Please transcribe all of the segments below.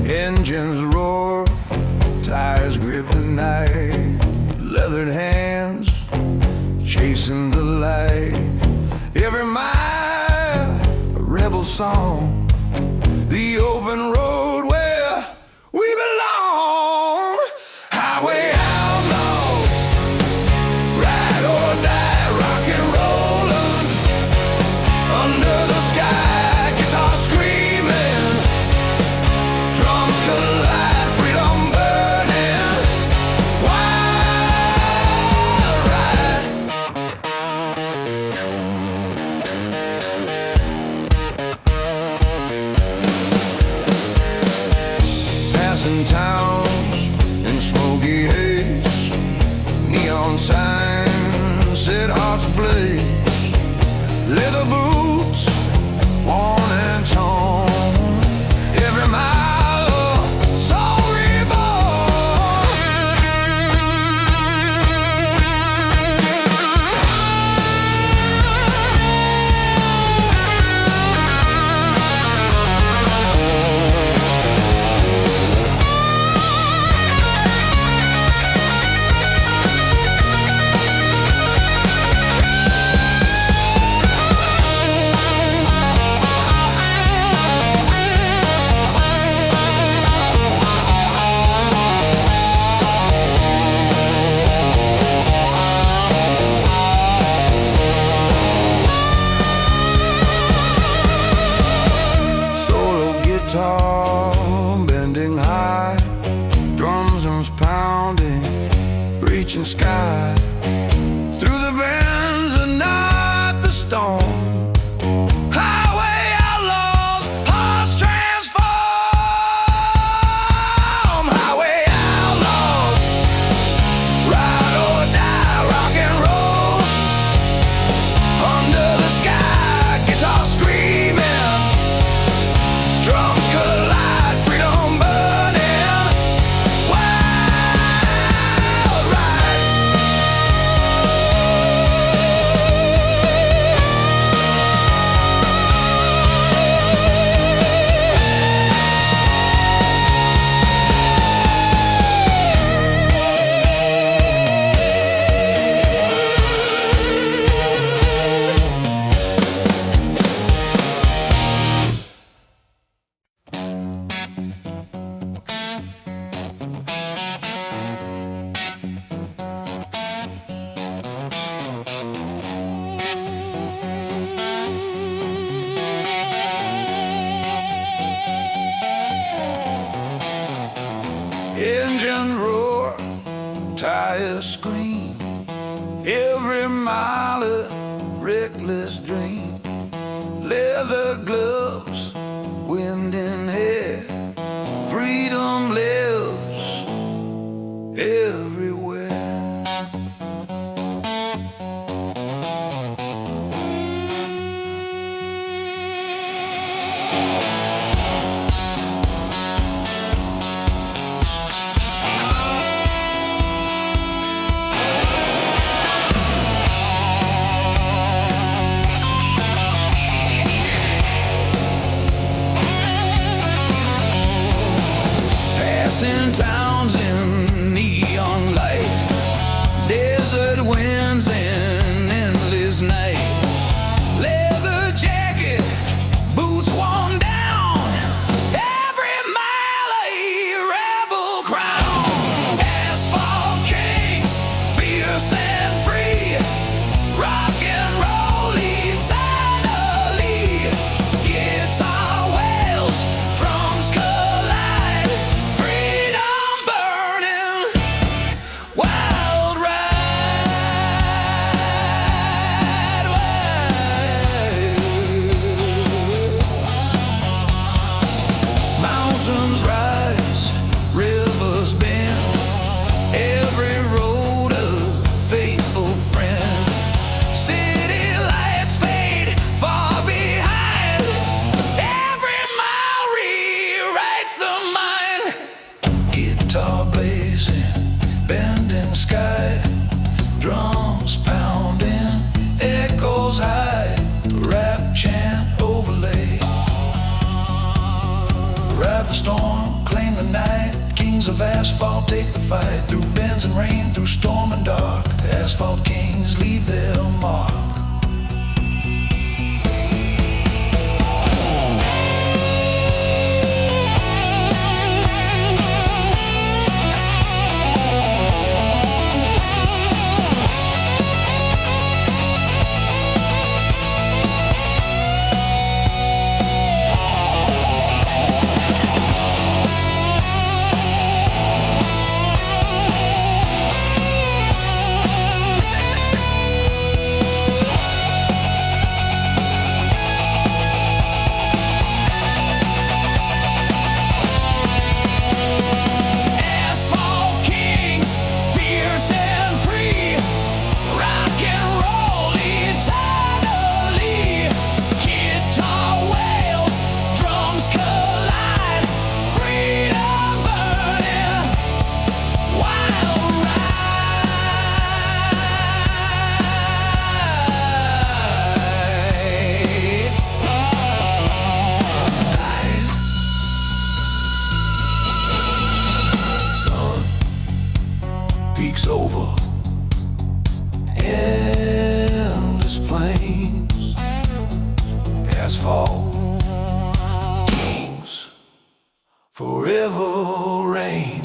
Engines roar, tires grip the night, leathered hands chasing the light. Every mile a rebel song, the open road where we belong. Highway outlaws, ride or die, rock and rollin' under the sky, guitar screaming, drums collide, freedom burning, wild ride. Passing towns in smoky haze, neon signs set hearts ablaze, leather boots worn and torn, every mile a soul reborn. Solo guitar bending high, drums pounding, reaching sky, through the bends and not the storm. Highway outlaws, hearts transform. Highway outlaws, ride or die, rock and roll under the sky, guitar screaming, drums collide, freedom burning, wild ride. Engine roar, tires scream, every mile a reckless dream, leather gloves, wind in hair, freedom lives everywhere. Passing towns in neon kings of asphalt take the fight through bends and rain, through storm and dark. Asphalt kings leave their mark. Peaks over endless plains. Asphalt kings forever reign.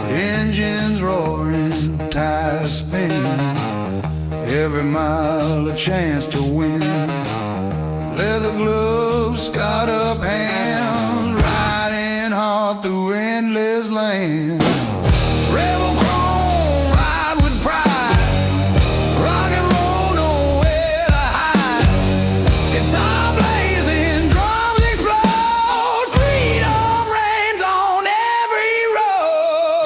Engines roaring, tires spinning, every mile a chance to win. Leather gloves, scarred up hands, riding hard through endless land. Rebel chrome, ride with pride, rock and roll, nowhere to hide. Guitar blazing, drums explode, freedom reigns on every road.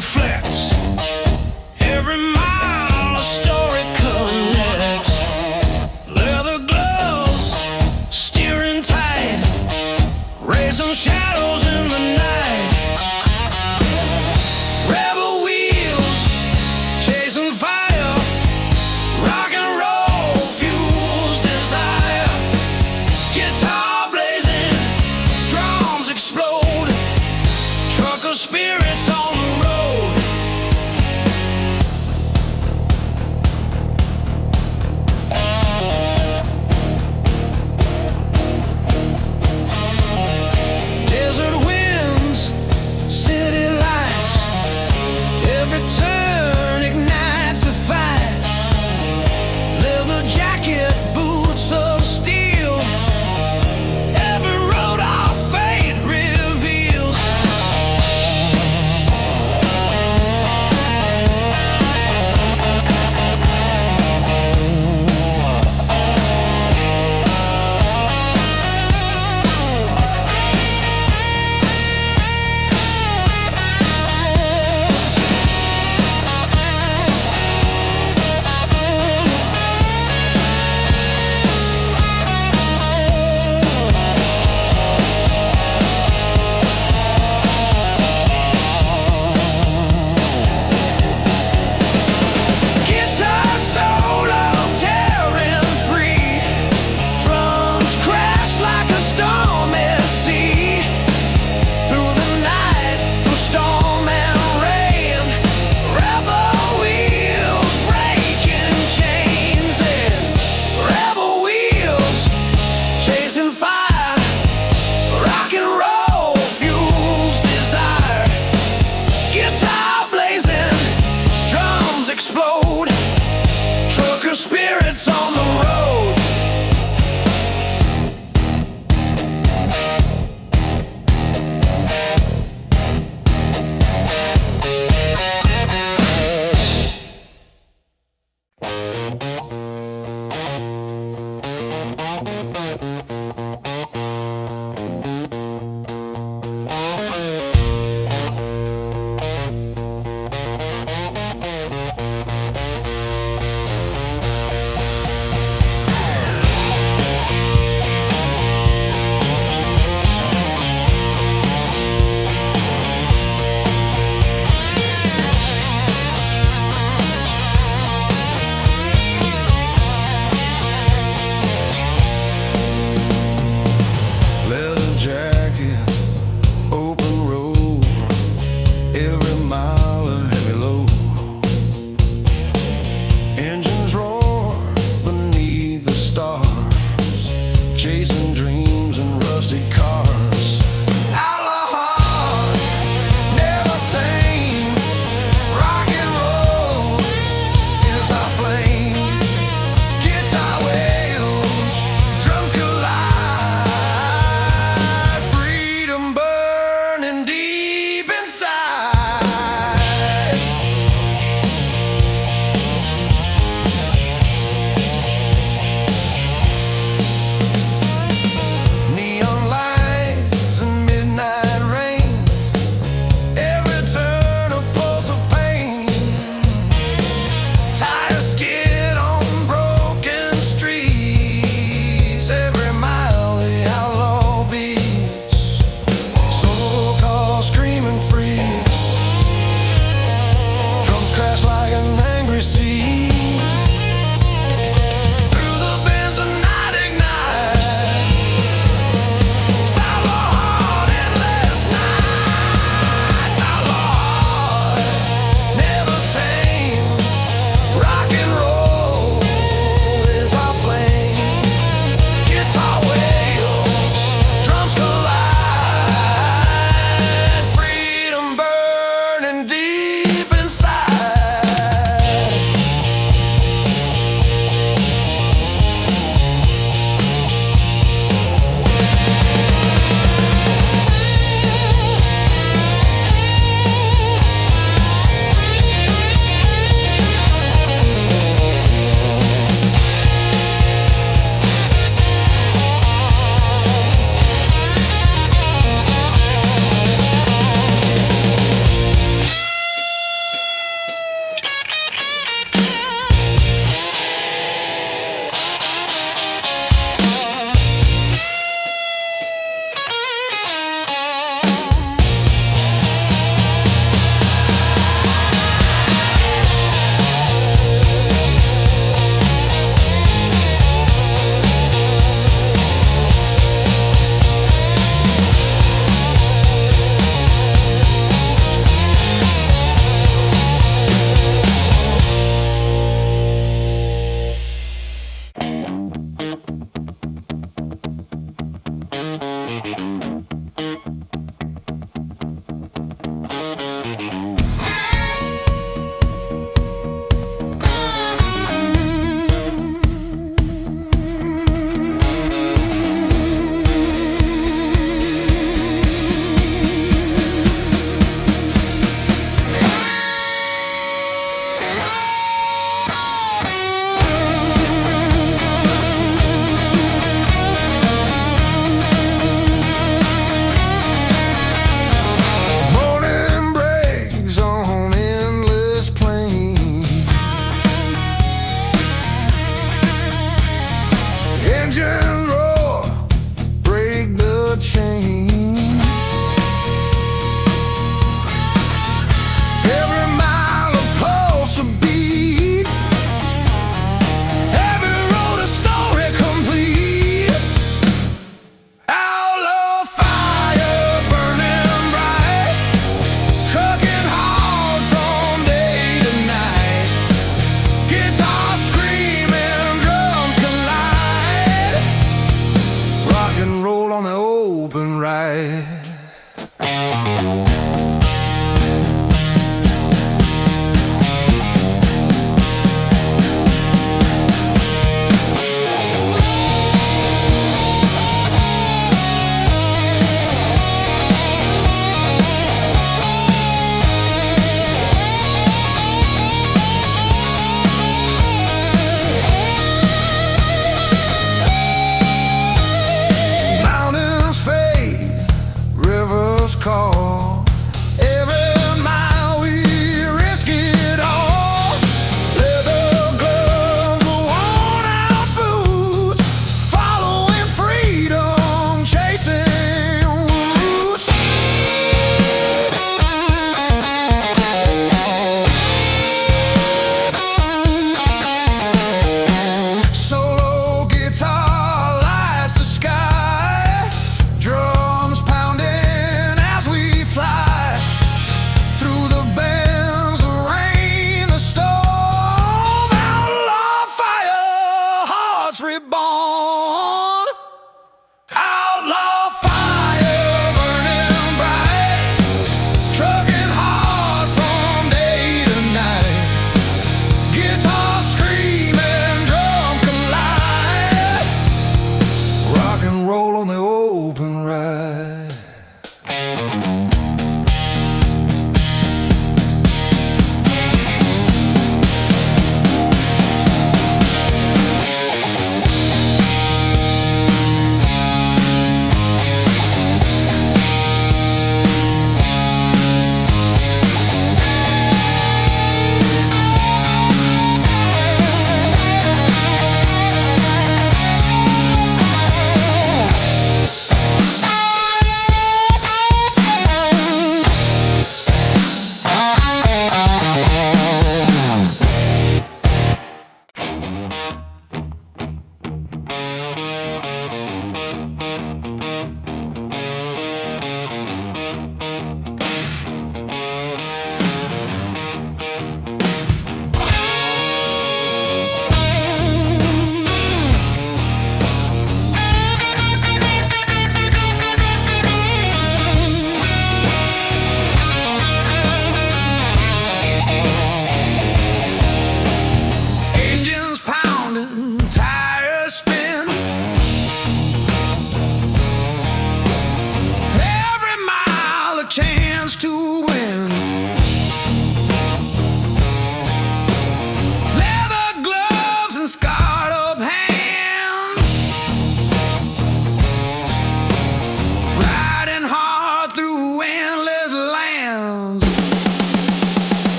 reflects. Every mile a story connects. Leather gloves, steering tight, raising shadows in the night. Rebel wheels, chasing fire, rock and roll fuels desire. Guitar blazing, drums explode, trucker spirits on the road.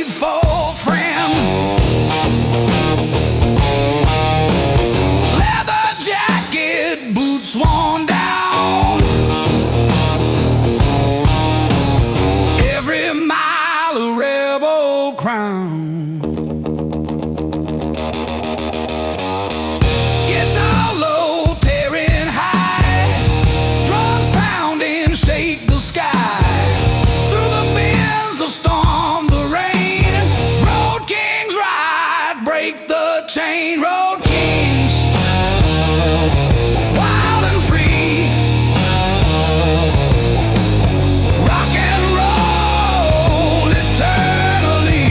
faithful friend. Leather jacket, boots worn down. Every mile a rebel crown. Guitar low, tearing high. Drums pounding, shake the sky. Through the winds, the storm, the rain. Road kings ride, break the chain. Road kings, wild and free. Rock and roll eternally.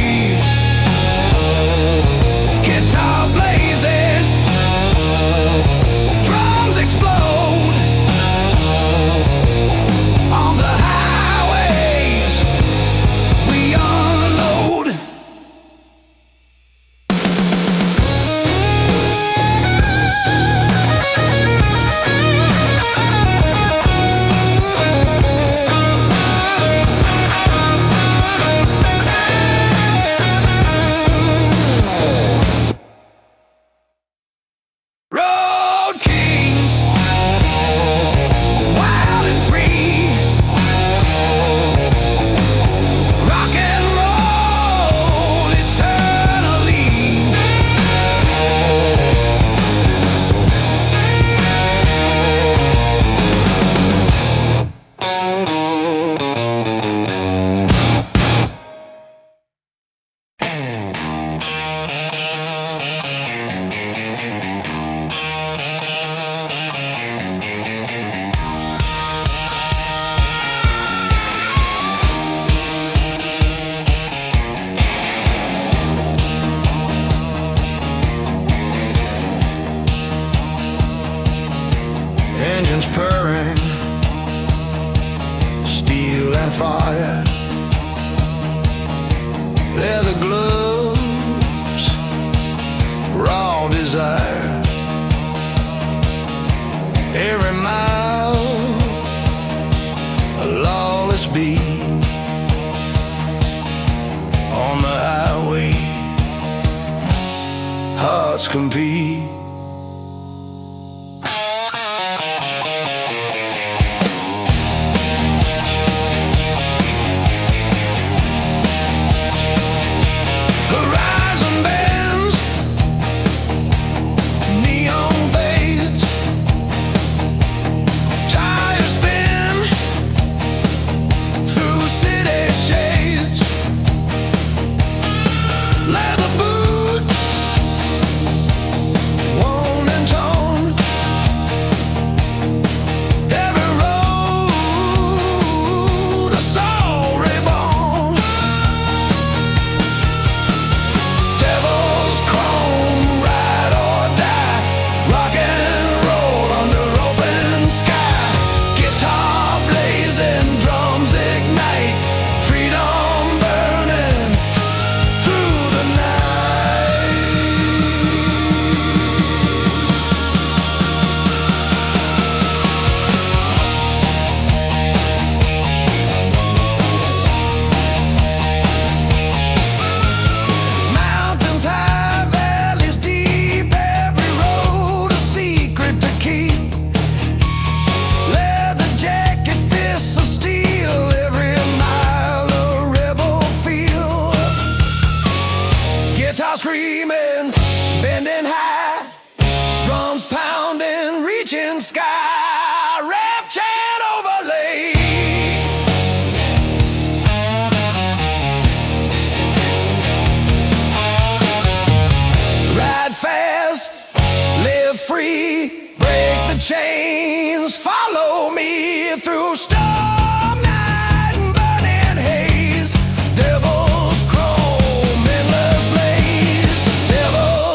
Guitar blazing, drums explode. On the highways we unload. Road kings, wild and free. Rock and roll eternally. Engines purring, steel and fire. Leather gloves, raw desire. Every mile, a lawless beat. On the highway, hearts compete. Horizon bends, neon fades, tires spin through city shades. Leather boots, worn and torn. Every road a soul reborn. Devil's chrome, ride or die. Rock and roll under open sky. Guitar blazing, drums ignite. Freedom burning through the night. Mountains high, valleys deep, every road a secret to keep. Leather jacket, fists of steel, every mile a rebel feel. Guitar screaming, bending high, drums pounding, reaching sky. Rap chant overlay. Ride fast, live free, break the chains, follow me through storm night and burning haze. Devil's chrome, endless blaze. Devil's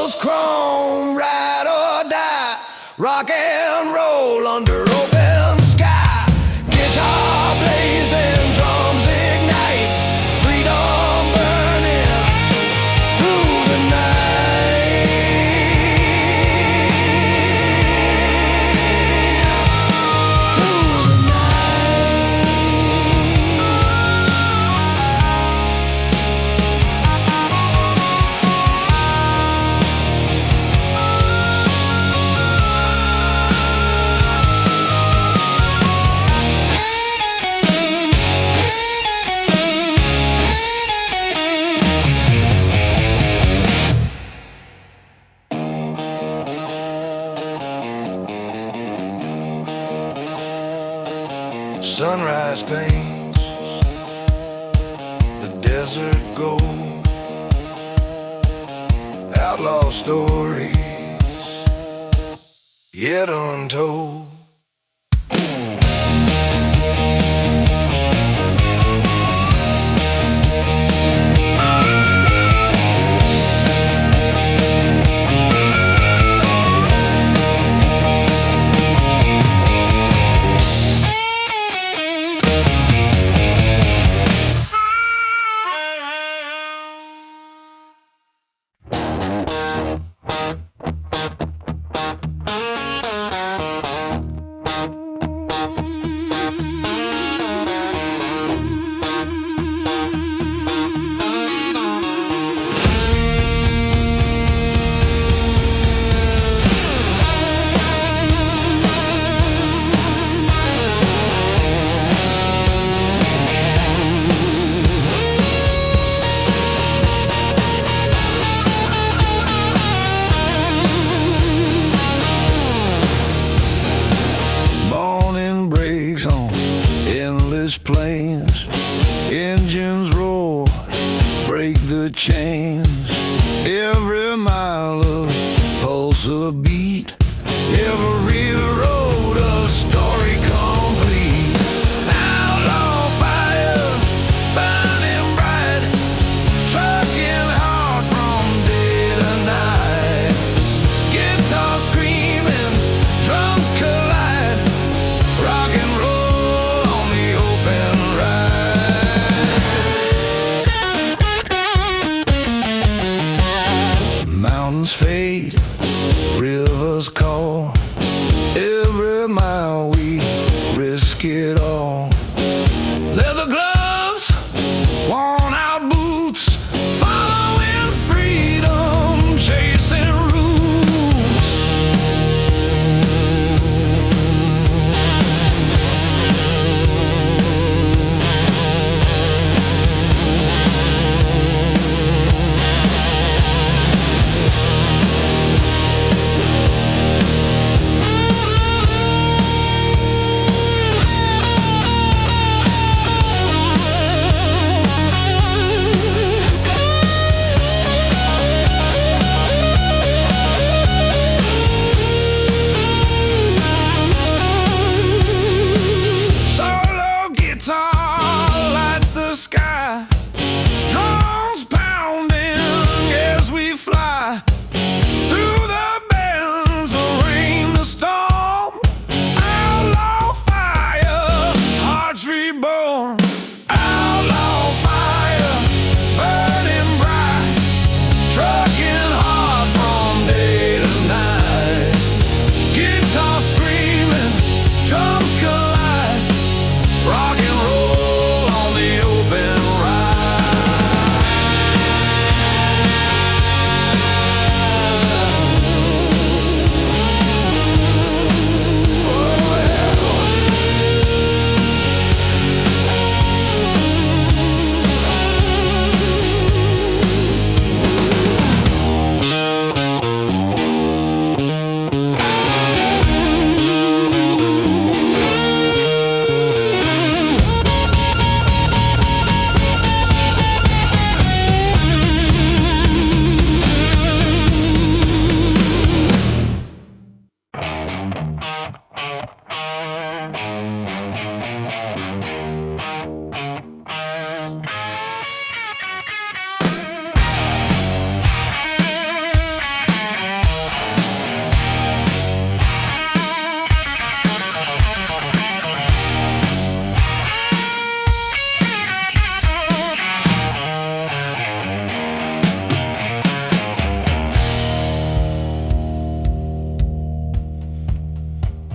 sunrise paints the desert gold. Outlaw stories yet untold. Plains, engines roar, break the chains. Every mile of pulse a beat, every road a story complete. Outlaw fire, burning bright, trucking hard from day to night. Guitar screaming, drums collide, rock and roll. Mountains fade, rivers call. Every mile we risk it all. Leather gloves, worn out boots, following freedom, chasing roots.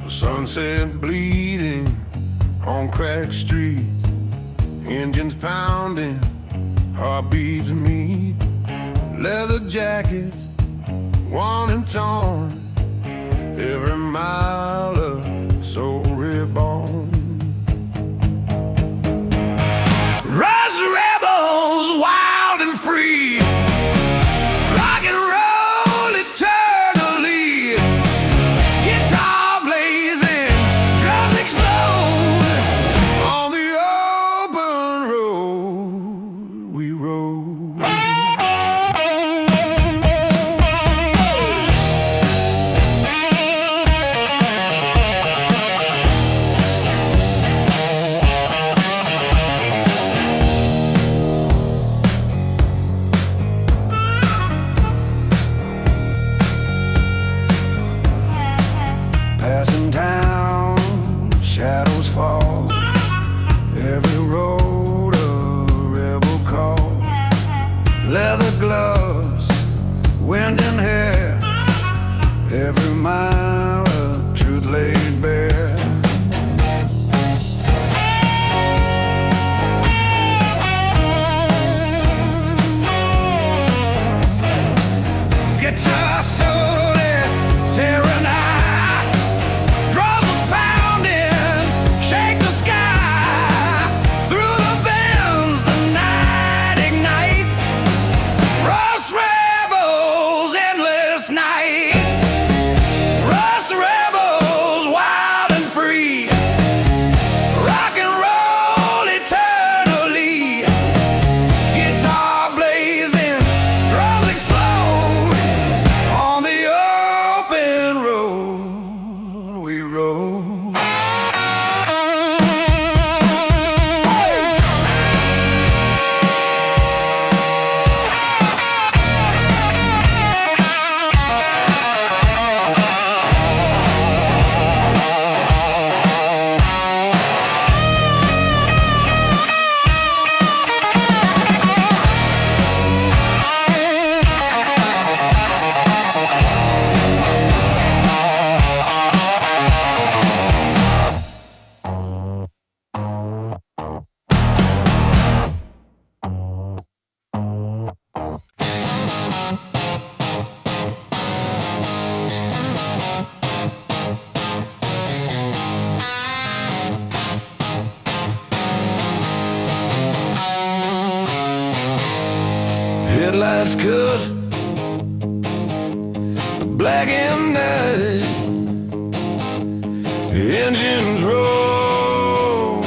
Sunset bleeding on cracked streets, engines pounding, heartbeats meet. Leather jackets, worn and torn, every mile of soul reborn. Rise rebels, wild and free, rock and roll eternally. Guitar blazing, drums explode. leather gloves, wind in hair, every mile of truth laid bare. Guitar slowly tearing high, drums pounding, shake the sky. Through the bends, the night ignites. Rust rebels, endless nights. Rust rebels, wild and free. Rock and roll eternally. Guitar blazing, drums explode. On the open road we roll. Headlights cut black and night, engines roll,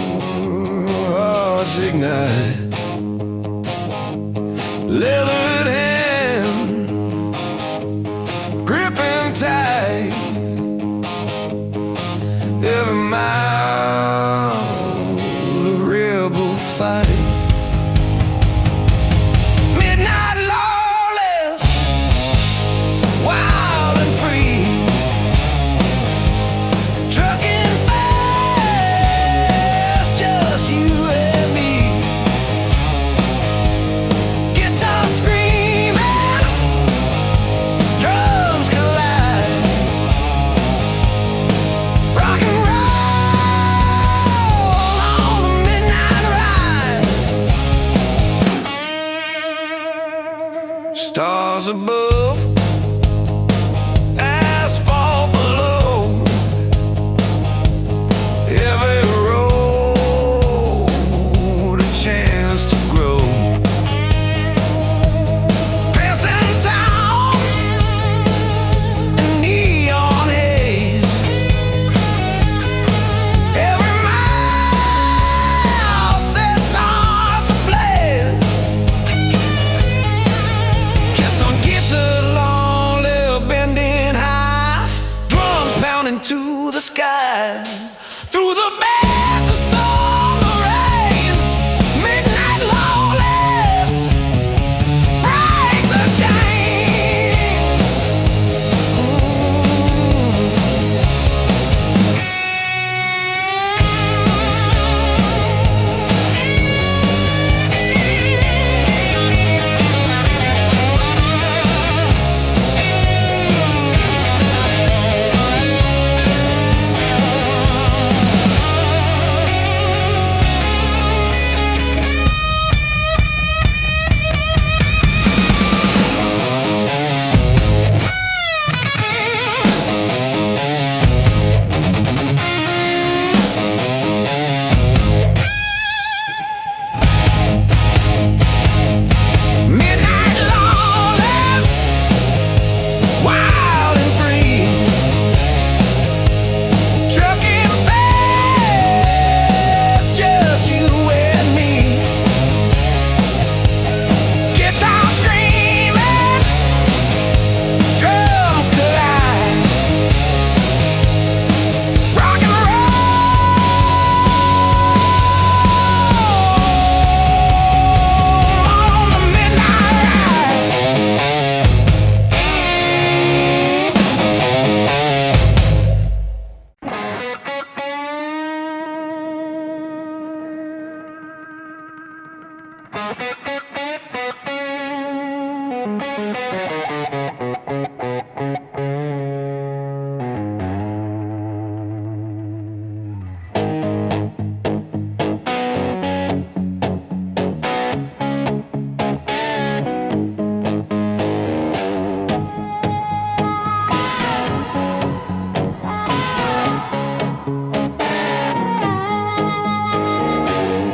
hearts ignite. Leathered hand gripping tight, every mile of rebel fight. Midnight lawless, wild and free, trucking fast, just you and me. Guitar screaming, drums collide. Rock and roll on the midnight ride. Stars above, asphalt below, every road a chance to grow. Passing towns in neon haze, every mile sets hearts ablaze. Kiss on guitar long.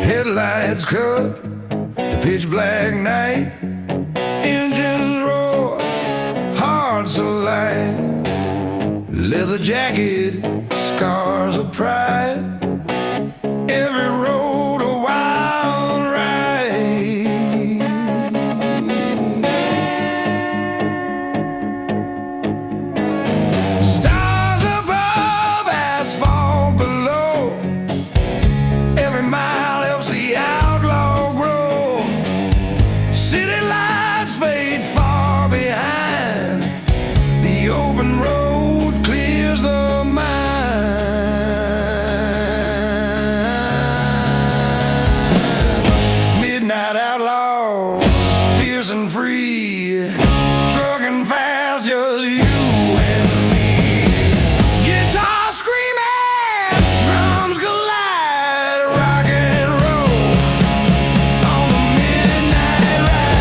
Headlights cut the pitch black night, engines roar, hearts alight, leather jacket, scars of pride, every road a wild ride. Stars above, asphalt below, every mile helps the outlaw grow. City lights fade far behind, the open road clears the mind. Midnight outlaws, fierce and free, trucking fast, just you and me. Guitar screaming, drums collide, rock and roll on the midnight ride.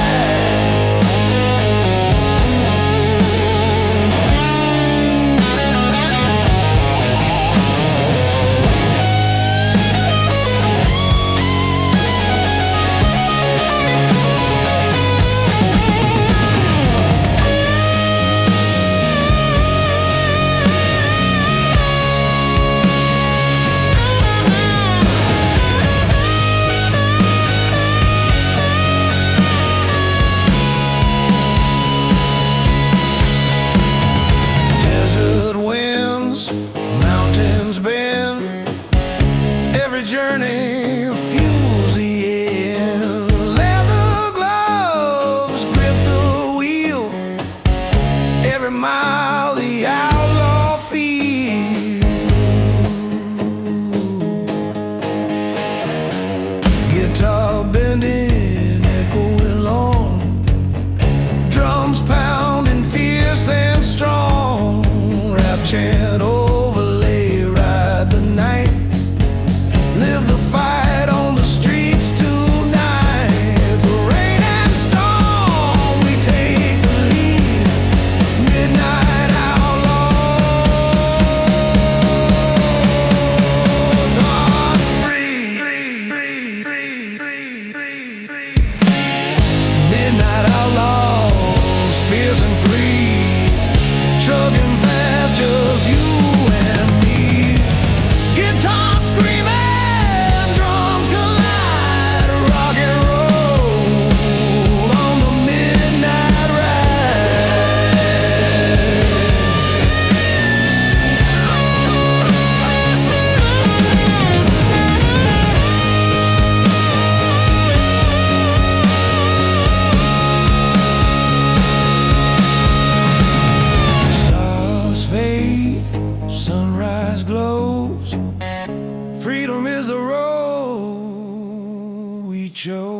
Desert winds, mountains bend, every journey fuels the end. Leather gloves grip the wheel, every mile the outlaw feels. Guitar bending, echoing long, drums pounding fierce and strong. Rap chant overlay, ride the night, live the fight on the streets tonight. Through rain and storm, we take the lead. Midnight outlaws, hearts free. Midnight outlaws, fierce and free, chugging fast, just you and me. Guitar screaming, drums collide, rock and roll on the midnight ride. Stars fade, sunrise glows, freedom is the road we chose.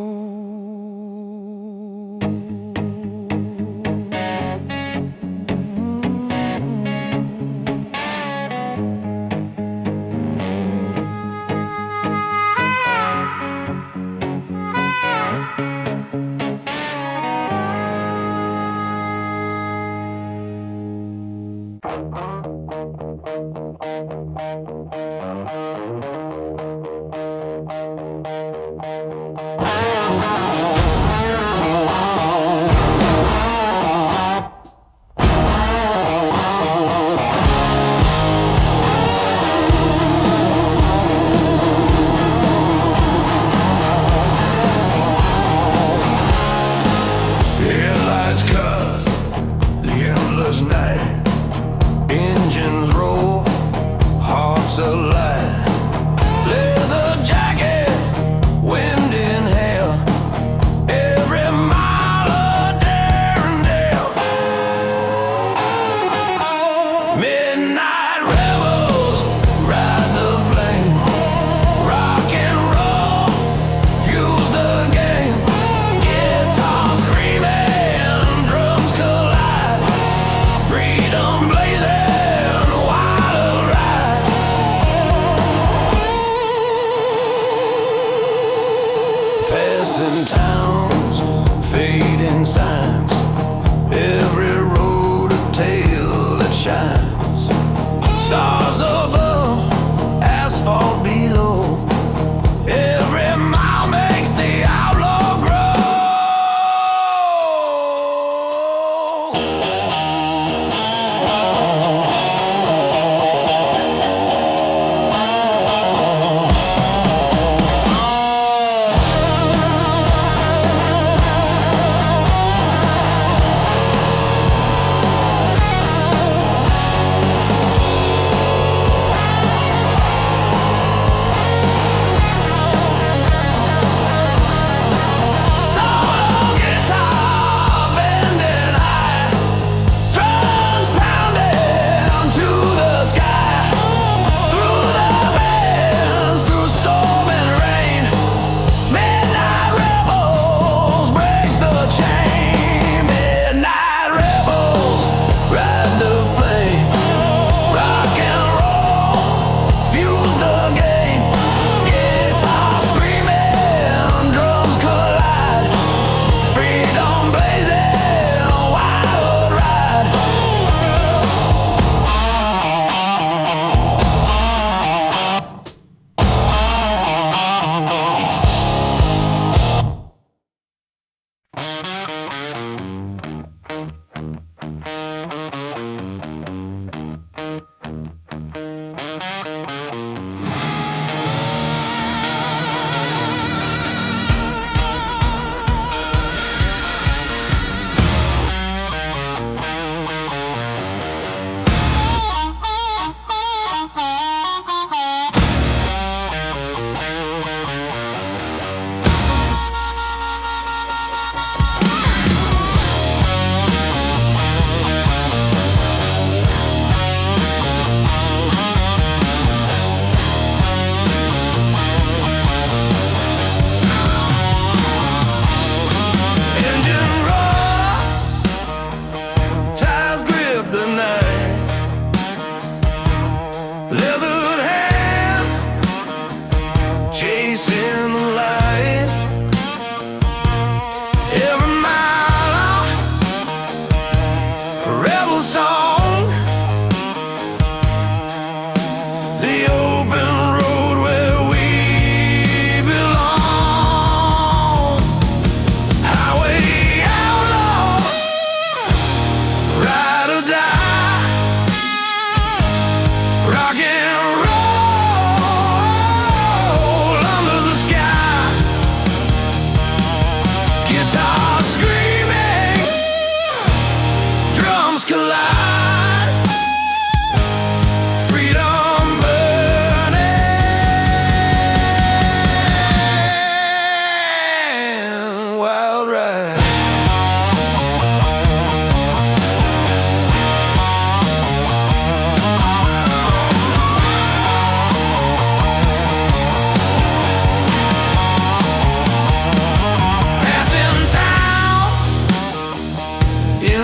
Headlights cut the endless night, engines roll, hearts alight, leather jacket, wind in hair, every mile a daring dale. Midnight rebels ride the flame, rock and roll fuels the game. Guitar screaming, drums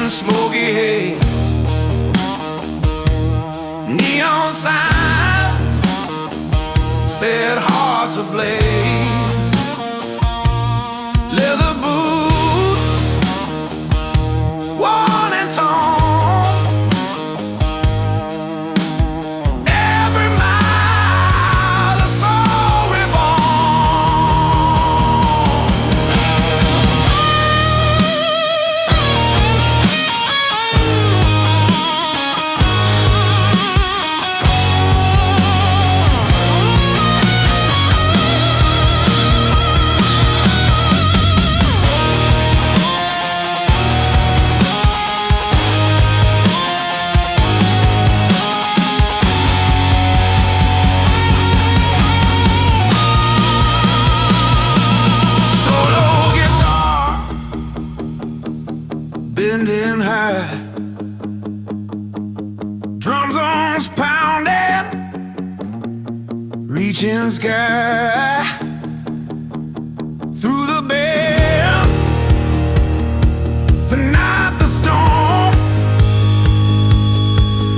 in smoky haze. Neon signs said hearts ablaze. Leather boots, worn and torn. Every mile a soul bending high, drums arms pounding, reaching sky through the bends, the night, the storm,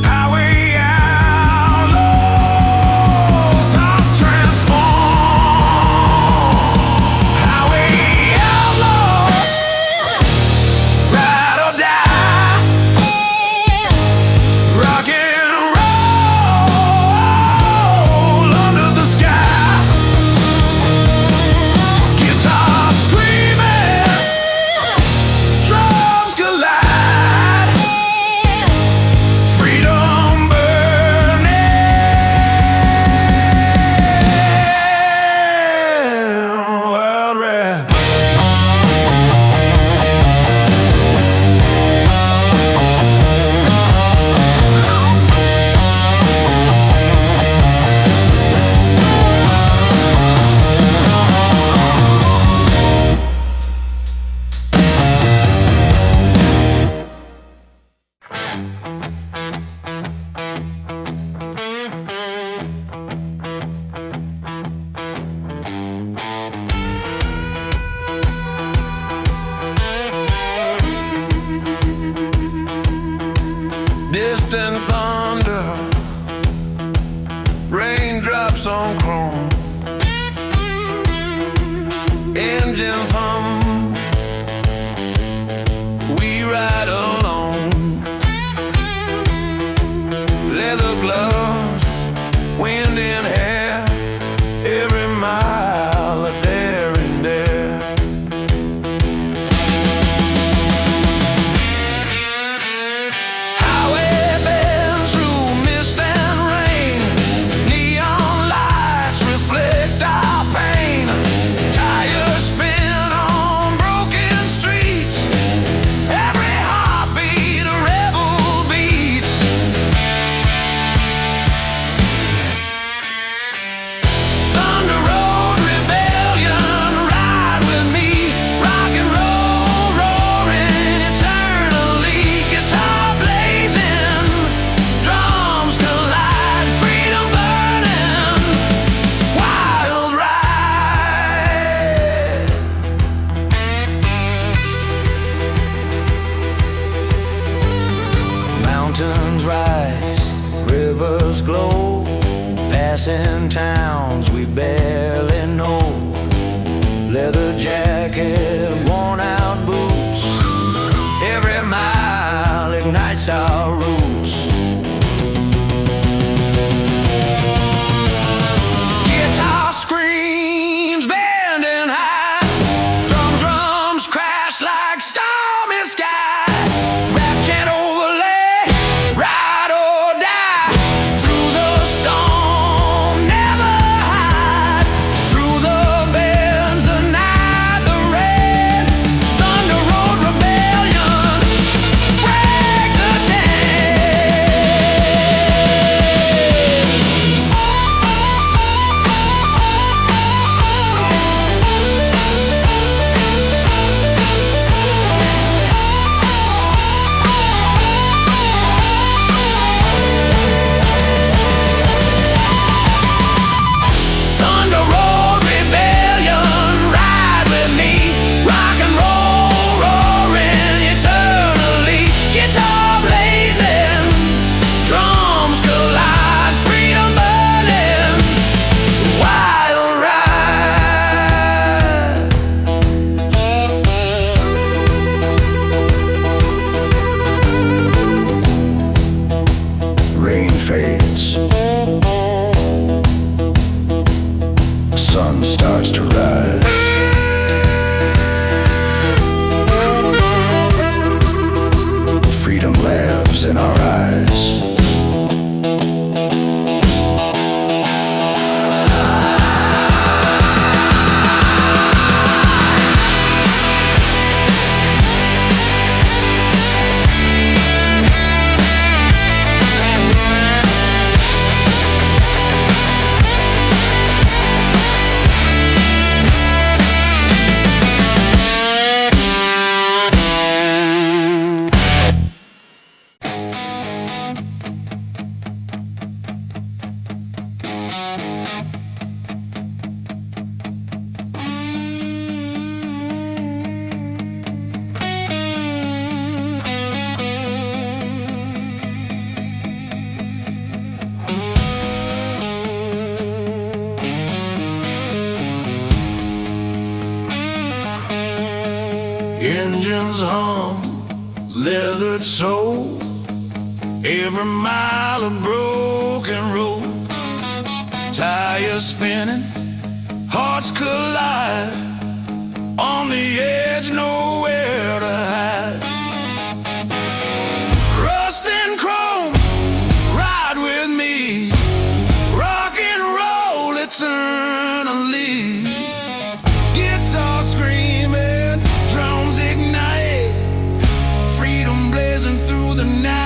highway outlaws, hearts transform, highway outlaws. Distant thunder, raindrops on chrome, engines hum, we ride alone. Leather gloves, wind in hair, every mile a daring dare. Mountains rise, rivers glow, passing towns we barely know. Leather jacket, worn out boots, every mile ignites our roots. Guitar screams, bending high, drums crash like stormy sky. Rap chant overlay, ride or die, through the storm, never hide, through the bends, the night, the rain, thunder road rebellion, break the chain. in our eyes. Engines hum, leathered soul, every mile of broken road. Tires spinning, hearts collide, on the edge, nowhere to hide. Rust and chrome, ride with me, rock and roll eternally. Guitar screaming, drums ignite, freedom blazing through the night.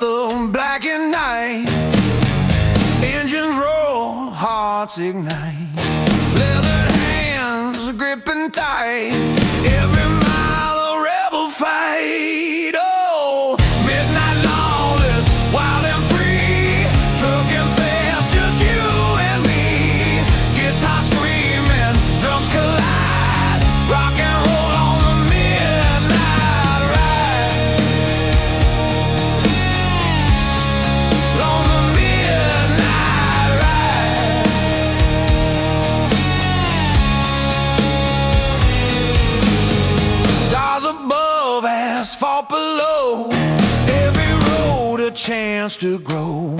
The black and night, engines roar, hearts ignite, leathered hands gripping tight, every mile a rebel fight. Oh, midnight lawless, wild and free, trucking fast, just you and me. Guitar screaming, drums collide, rock and roll on the midnight. up below. Every road a chance to grow.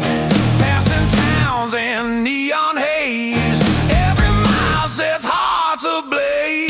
Passing towns and neon haze. Every mile sets hearts ablaze.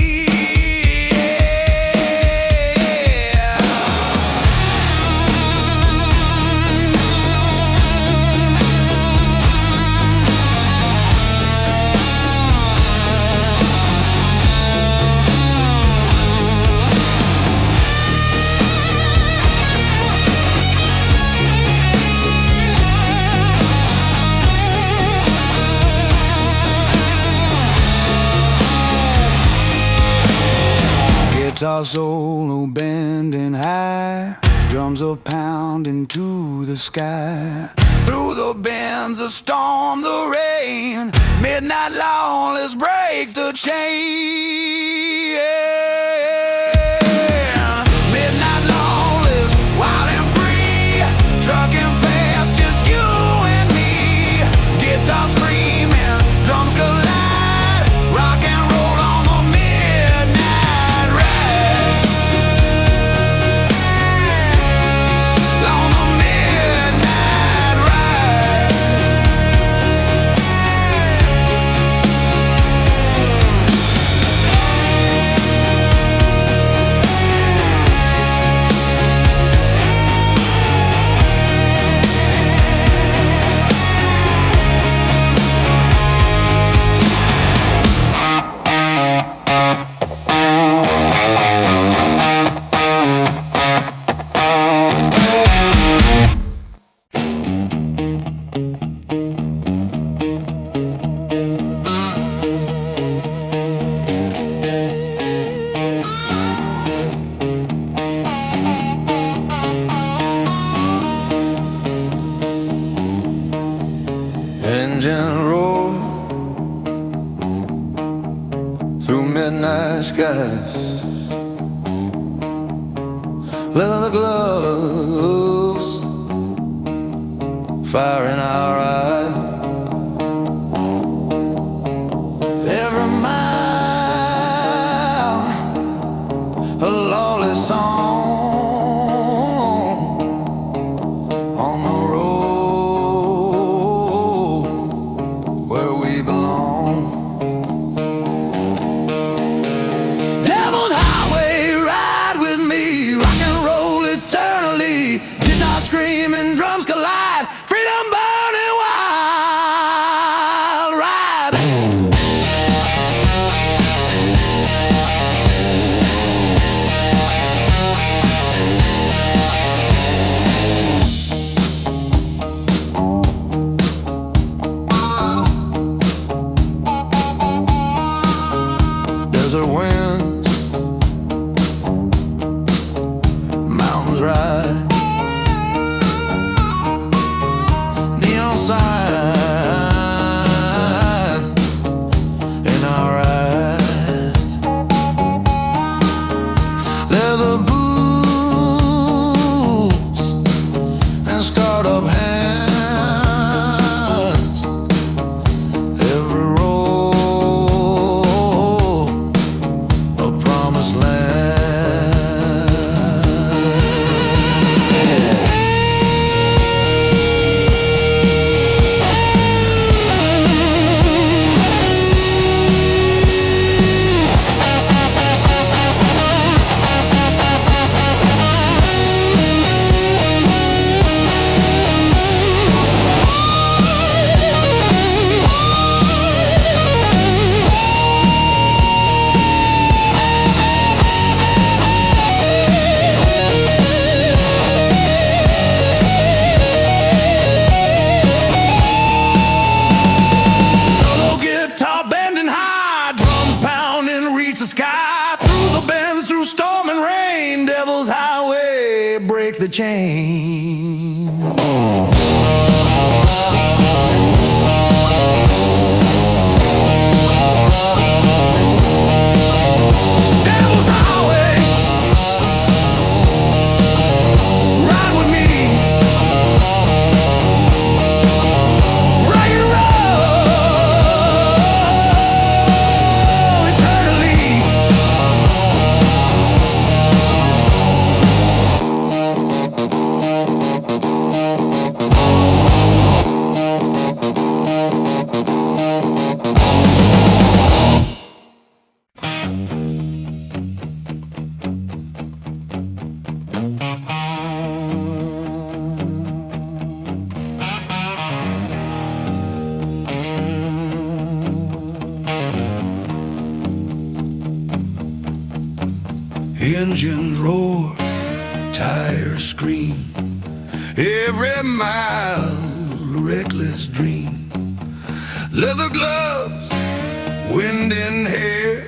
Guitar solo bending high, drums are pounding to the sky. Through the bends, the storm, the rain, midnight long, let's break the chain. Midnight long, let's wild and free, trucking fast, just you and me. Guitar screaming, drums collide, rock and roll on the midnight ride. On the midnight ride. Engine roar through midnight skies. Leather gloves, fire in our eyes. Every mile, a lawless song on the road where we belong. Devil's Highway, ride with me, rock and roll eternally. Guitar screaming, drums collide, freedom burning wild ride. Desert winds, mountains ride, neon sign in our eyes. Leather boots and scarred up hands. Every road a promised land. Solo guitar bending high, drums pounding, reach the sky. Through the bends, through storm and rain, Devil's Highway, break the chain. Devil's Highway, ride with me, rock and roll eternally. Engines roar, tires scream, every mile a reckless dream. Leather gloves, wind in hair,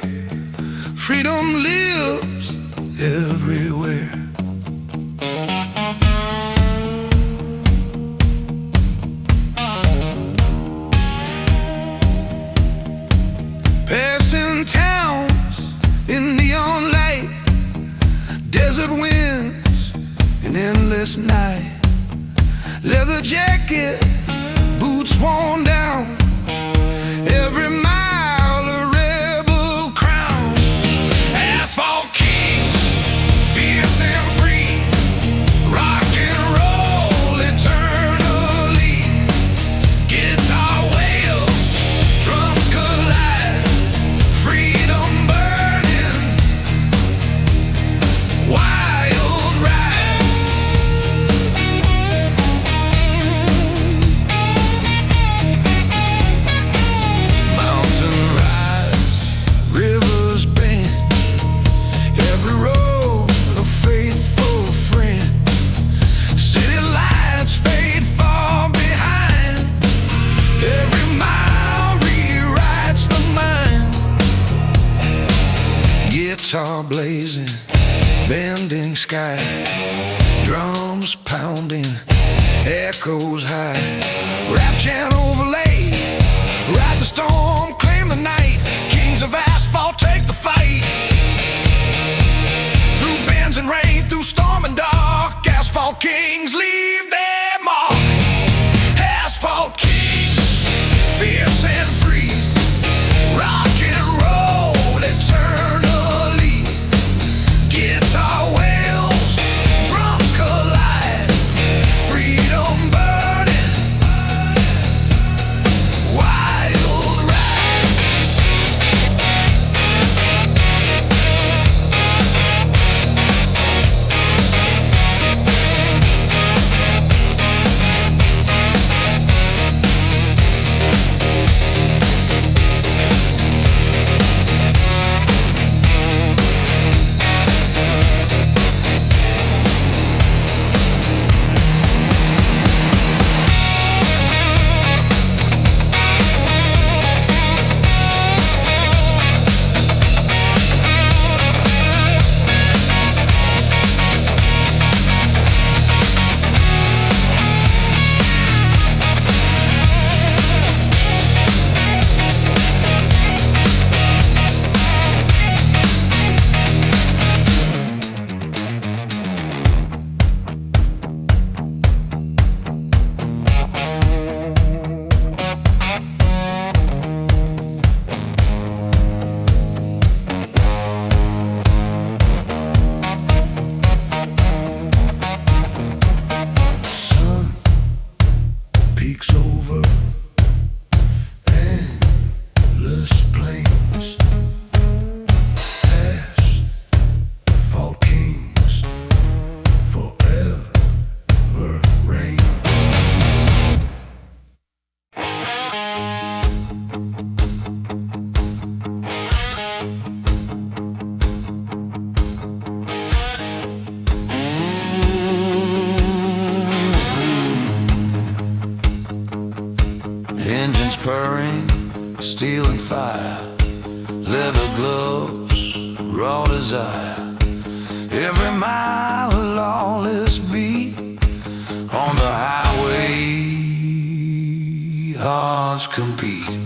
freedom lives everywhere. Passing towns in neon light, desert winds, an endless night. Leather jacket, boots worn down, every mile a rebel crown. Asphalt kings, fierce and free, rock and roll eternally. Guitar wails, drums collide, freedom burning, wild ride. Mountain rise, rivers bend, every road a faithful friend. City lights fade far behind, every mile rewrites the mind. Guitar blazing, bending sky, drums pounding, echoes high. Rap chant overlay, ride the storm, claim the night. Kings of asphalt take the fight. Through bends and rain, through storm and dark, asphalt kings leave their mark. Asphalt kings, fierce and free, rock and roll eternally. Guitar wails, drums collide, freedom burning, wild ride. Sun peeks over endless plains, asphalt kings forever reign. Engines purring, steel and fire, leather gloves, raw desire. Every mile a lawless beat, on the highway hearts compete.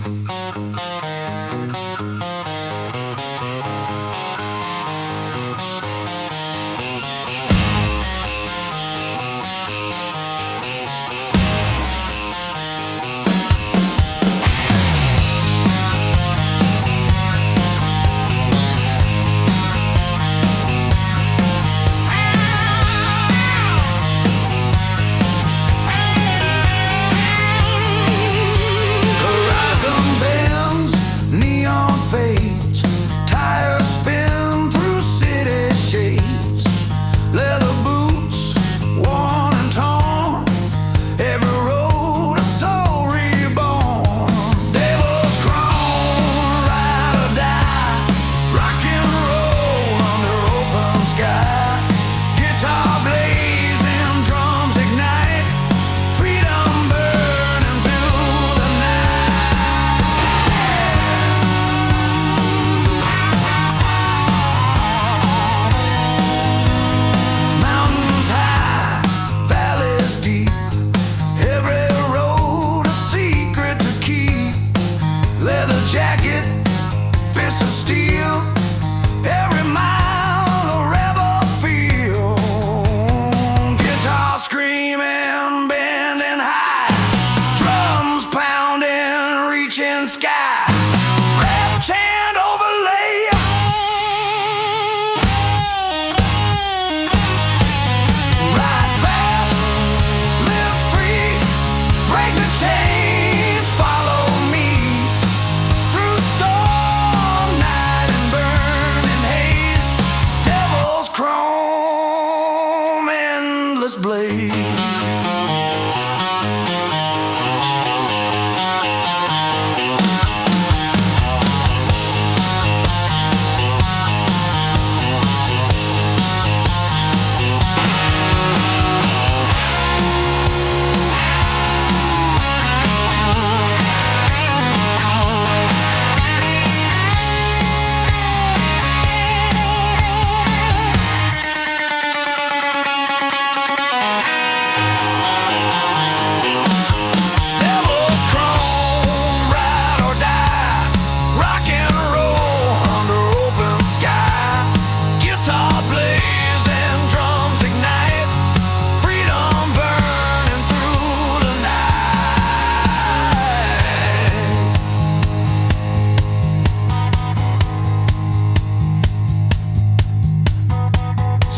Horizon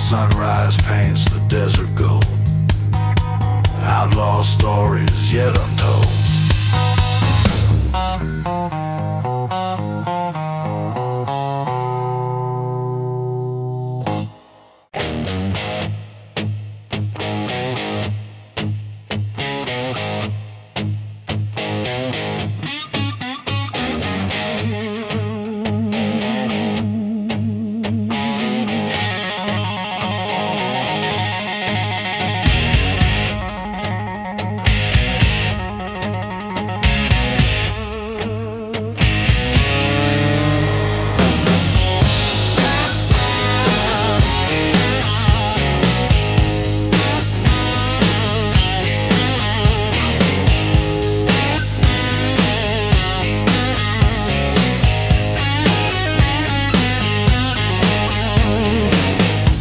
Sunrise paints the desert gold. Outlaw stories yet untold.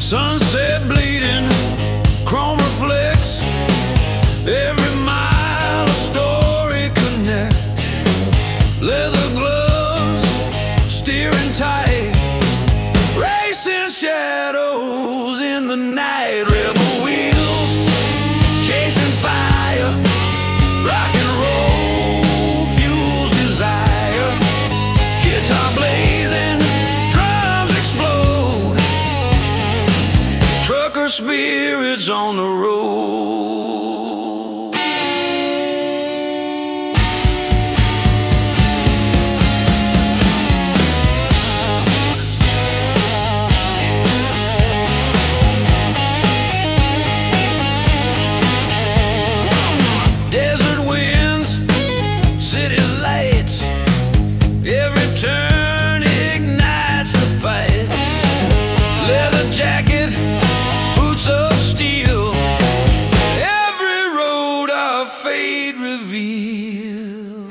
Sunset bleeding, chrome reflects. Every mile a story connects. Leather gloves, steering tight. Racing shadows in the night. Rebel wheels, chasing fire. Rock and roll fuels desire. Guitar blazing, drums explode. Trucker spirits on the road. Desert winds, city lights. Every turn ignites the fight. Leather jacket, boots of steel. Every road our fate reveals.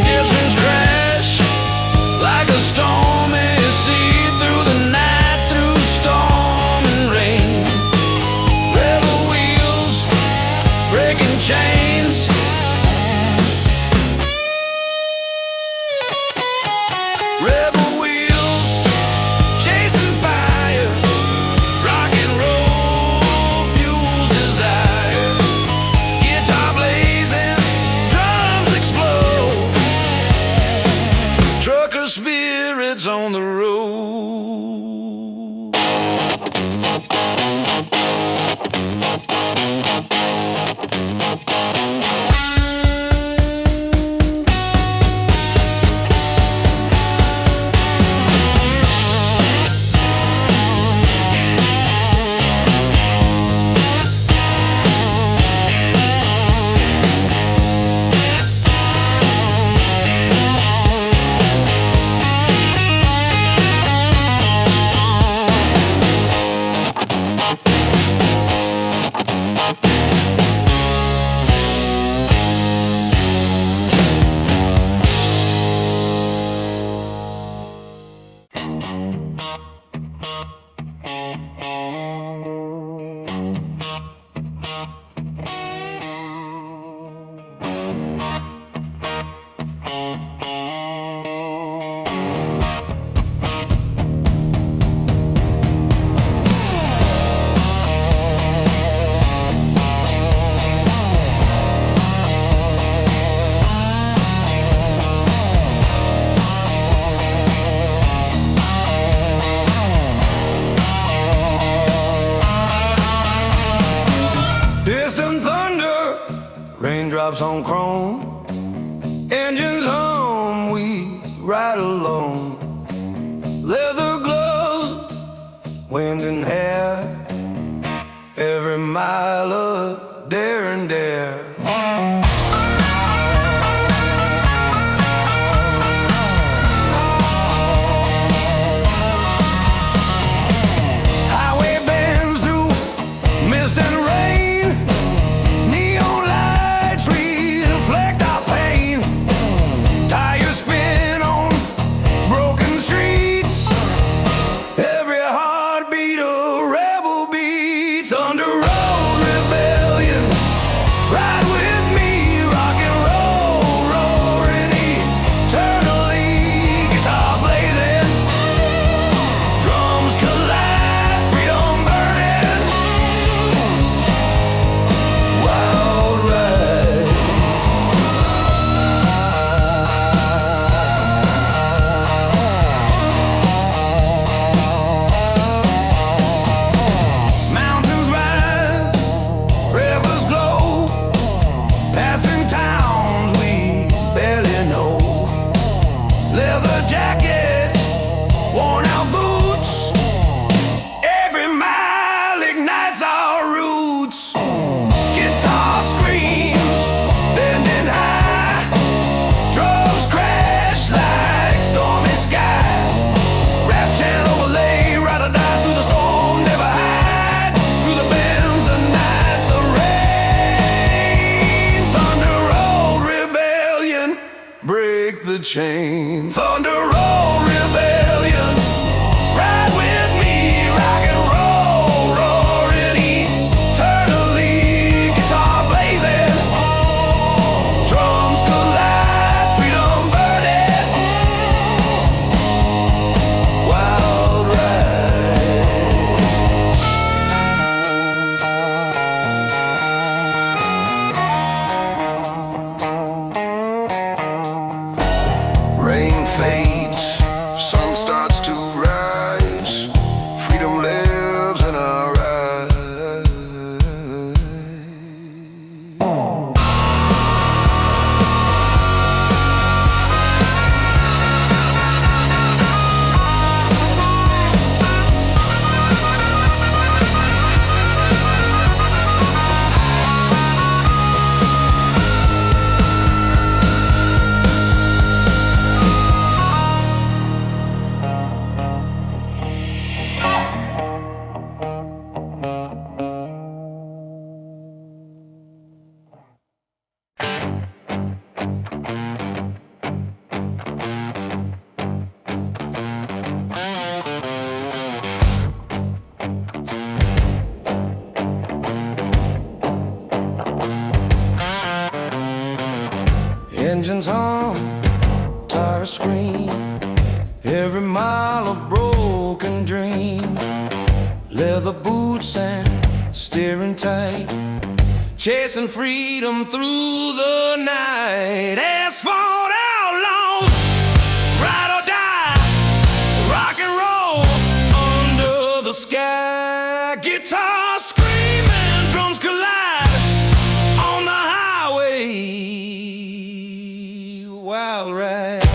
Gibsons crash like a stormy sea through the night, through storm and rain. Rebel wheels breaking chains. Rebel wheels chasing fire. Rock and roll fuels desire. Guitar blazing, drums explode. Trucker spirits on the road. Distant thunder, raindrops on chrome. Engines hum, we ride alone. Leather gloves, wind and hair. Every mile a dare and dare. Highway bends through mist and rain. Neon lights reveal mile of broken dream. Leather boots and steering tight, chasing freedom through the night. Asphalt outlaws, ride or die, rock and roll under the sky. Guitar screaming, drums collide on the highway. Wild ride.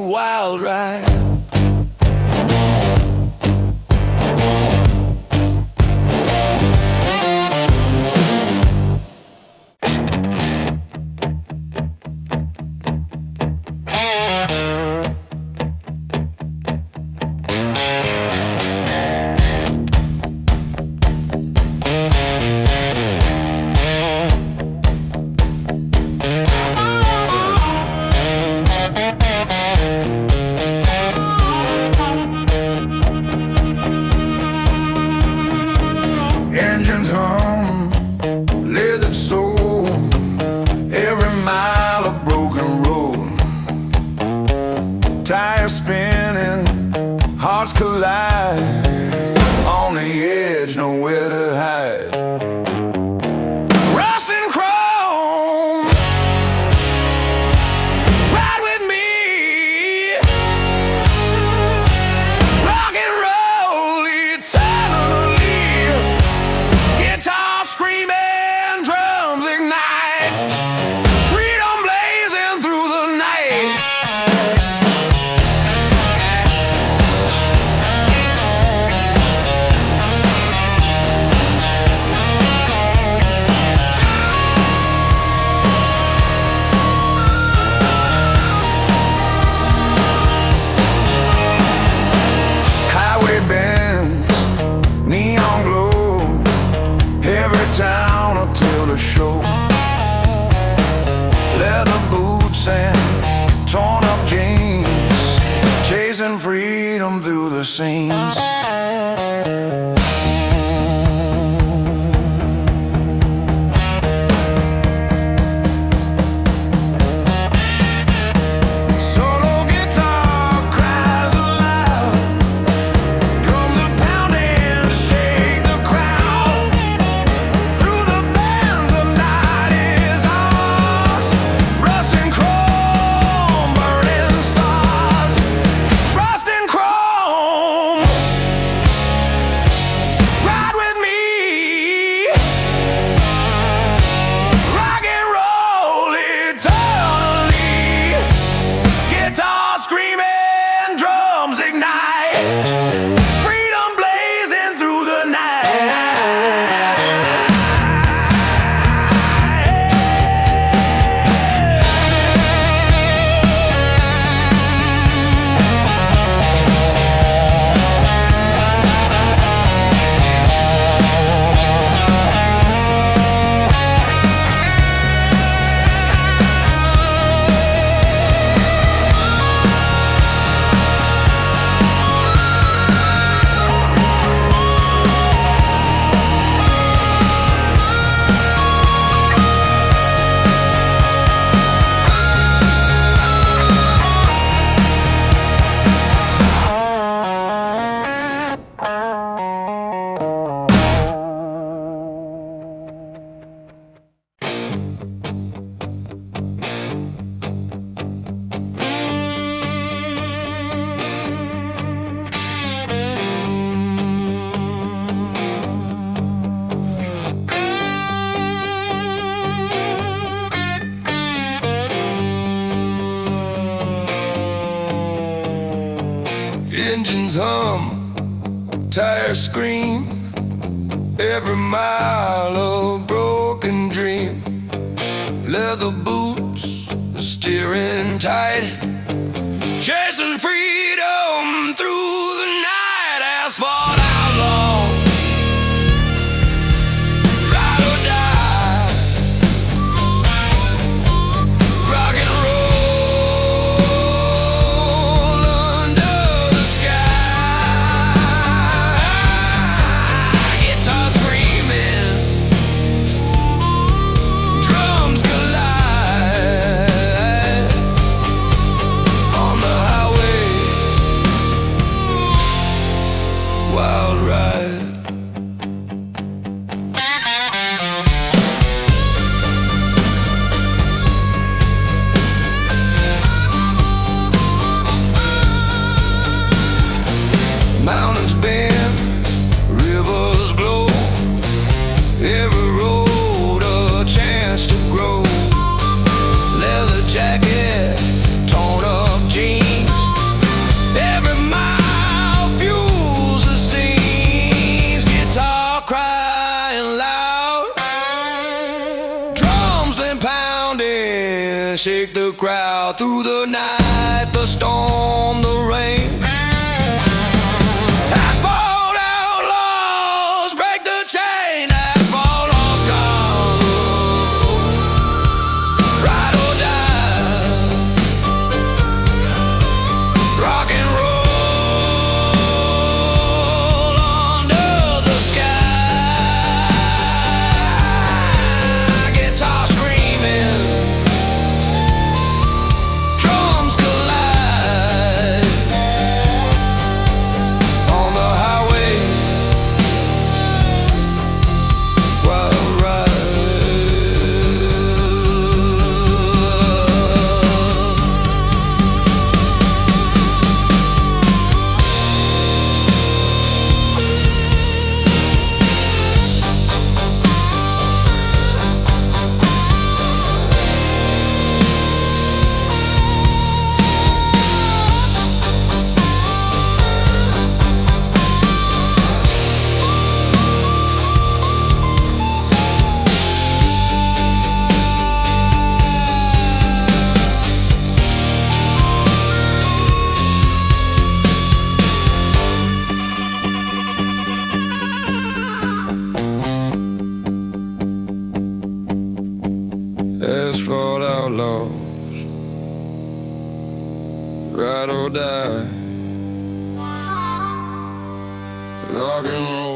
Wild ride. Engines hum, leathered soul, every mile of broken road. Tires spinning, hearts collide, on the edge, nowhere to hide. Rust and chrome, ride with me. Rock and roll eternally. Guitar screaming, drums ignite, freedom blazing through the night. Highway bends, neon glow, every town will tell the show. Leather boots and torn up jeans, chasing freedom through the scenes. Solo guitar cries aloud, drums are pounding, shake the crowd. Through the band, the night is ours. Rust and chrome, burning stars. Rust and chrome. tires scream, every mile of broken dream. Leather boots steering tight, chasing freedom through the night. Asphalt outlaw, ride or die, rock and roll under the sky. Guitar screaming, drums collide on the highway, wild ride. Mountains bend, rivers glow, every road a chance to grow. Leather jacket, torn up jeans, every mile fuels the scenes. Guitar crying loud, drums and pounding, shake the crowd through the night, the storm, the rain. Asphalt outlaws break the chain. Asphalt outlaws, ride or die, rock and roll under the sky. Guitar screaming, drums collide on the highway, wild ride. Asphalt outlaws, ride or die, rock and roll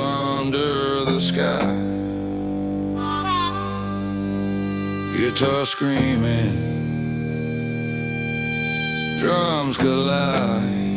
under the sky. Guitar screaming, drums collide